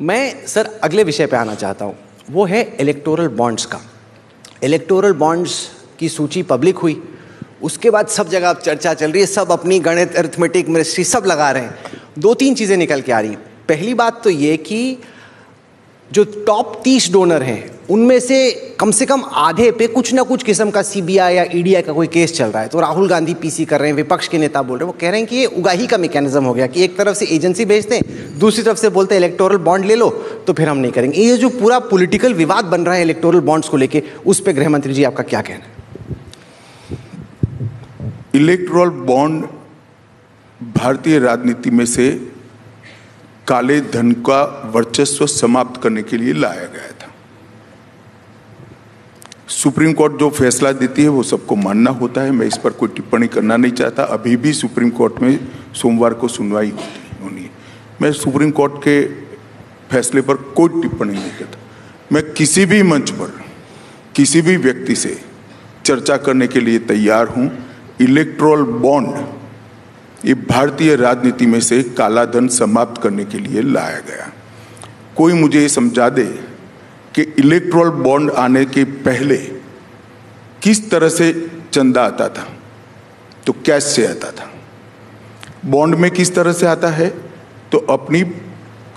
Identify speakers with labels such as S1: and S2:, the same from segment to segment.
S1: मैं सर अगले विषय पे आना चाहता हूँ, वो है इलेक्टोरल बॉन्ड्स का। इलेक्टोरल बॉन्ड्स की सूची पब्लिक हुई, उसके बाद सब जगह अब चर्चा चल रही है, सब अपनी गणित अरिथमेटिक मिनिस्ट्री सब लगा रहे हैं। दो तीन चीज़ें निकल के आ रही। पहली बात तो ये कि जो टॉप 30 डोनर हैं उनमें से कम आधे पे कुछ ना कुछ किस्म का सीबीआई या ईडीआई का कोई केस चल रहा है। तो राहुल गांधी पीसी कर रहे हैं, विपक्ष के नेता बोल रहे हैं, वो कह रहे हैं कि ये उगाही का मैकेनिज्म हो गया कि एक तरफ से एजेंसी भेजते हैं, दूसरी तरफ से बोलते हैं इलेक्टोरल बॉन्ड ले लो तो फिर हम नहीं करेंगे। ये जो पूरा पॉलिटिकल विवाद बन रहा है इलेक्टोरल बॉन्ड्स को लेके, उस पर गृह मंत्री जी आपका क्या कहना है?
S2: इलेक्टोरल बॉन्ड भारतीय राजनीति में से काले धन का वर्चस्व समाप्त करने के लिए लाया गया था। सुप्रीम कोर्ट जो फैसला देती है वो सबको मानना होता है, मैं इस पर कोई टिप्पणी करना नहीं चाहता। अभी भी सुप्रीम कोर्ट में सोमवार को सुनवाई होनी है। मैं सुप्रीम कोर्ट के फैसले पर कोई टिप्पणी नहीं करता। मैं किसी भी मंच पर किसी भी व्यक्ति से चर्चा करने के लिए तैयार हूं। इलेक्टोरल बॉन्ड ये भारतीय राजनीति में से काला धन समाप्त करने के लिए लाया गया। कोई मुझे ये समझा दे कि इलेक्टोरल बॉन्ड आने के पहले किस तरह से चंदा आता था, तो कैश से आता था। बॉन्ड में किस तरह से आता है, तो अपनी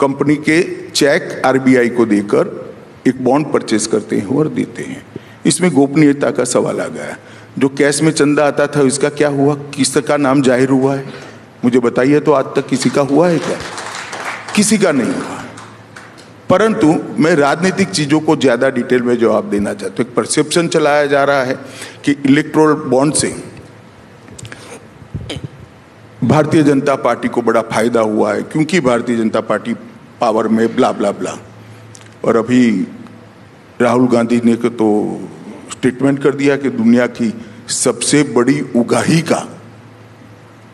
S2: कंपनी के चेक आरबीआई को देकर एक बॉन्ड परचेज करते हैं और देते हैं। इसमें गोपनीयता का सवाल आ गया। जो कैश में चंदा आता था इसका क्या हुआ, किसका नाम जाहिर हुआ है, मुझे बताइए। तो आज तक किसी का हुआ है क्या? किसी का नहीं हुआ। परंतु मैं राजनीतिक चीजों को ज्यादा डिटेल में जवाब देना चाहता हूं। एक परसेप्शन चलाया जा रहा है कि इलेक्टोरल बॉन्ड से भारतीय जनता पार्टी को बड़ा फायदा हुआ है क्योंकि भारतीय जनता पार्टी पावर में ब्ला ब्ला ब्ला। और अभी राहुल गांधी ने तो स्टेटमेंट कर दिया कि दुनिया की सबसे बड़ी उगाही का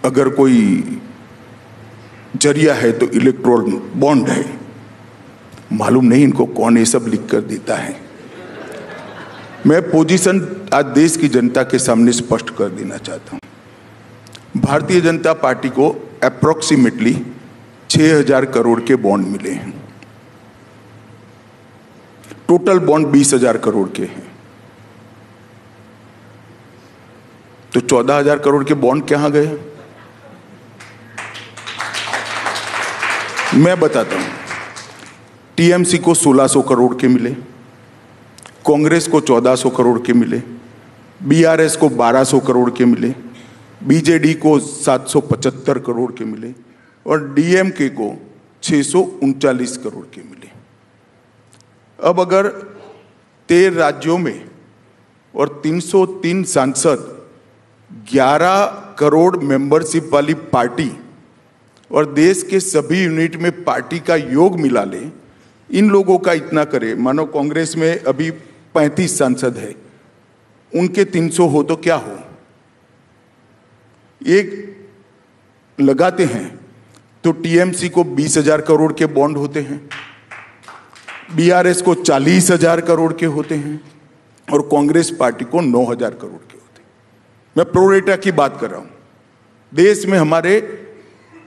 S2: अगर कोई जरिया है तो इलेक्टोरल बॉन्ड है। मालूम नहीं इनको कौन ये सब लिख कर देता है। मैं पोजीशन आज देश की जनता के सामने स्पष्ट कर देना चाहता हूं। भारतीय जनता पार्टी को अप्रोक्सीमेटली 6000 करोड़ के बॉन्ड मिले हैं। टोटल बॉन्ड 20,000 करोड़ के हैं। तो 14,000 करोड़ के बॉन्ड कहां गए? मैं बताता हूं। टीएमसी को 1600 करोड़ के मिले, कांग्रेस को 1400 करोड़ के मिले, बीआरएस को 1200 करोड़ के मिले, बीजेडी को 775 करोड़ के मिले और डीएमके को 639 करोड़ के मिले। अब अगर 13 राज्यों में और 303 सांसद, 11 करोड़ मेंबरशिप वाली पार्टी और देश के सभी यूनिट में पार्टी का योग मिला ले, इन लोगों का इतना करे। मानो कांग्रेस में अभी 35 सांसद है, उनके 300 हो तो क्या हो? एक लगाते हैं तो टीएमसी को 20,000 करोड़ के बॉन्ड होते हैं, बीआरएस को 40,000 करोड़ के होते हैं और कांग्रेस पार्टी को 9,000 करोड़ के होते हैं। मैं प्रोरेटा की बात कर रहा हूं। देश में हमारे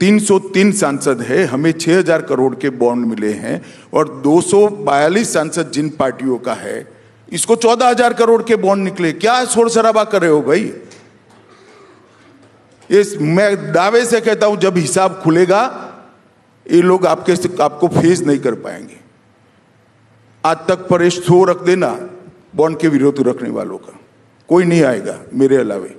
S2: 303 सांसद है, हमें 6,000 करोड़ के बॉन्ड मिले हैं और 242 सांसद जिन पार्टियों का है, इसको 14,000 करोड़ के बॉन्ड निकले। क्या शोर शराबा कर रहे हो भाई? मैं दावे से कहता हूं जब हिसाब खुलेगा ये लोग आपको फेस नहीं कर पाएंगे। आज तक पर शो रख देना बॉन्ड के विरोध रखने वालों का, कोई नहीं आएगा मेरे अलावे।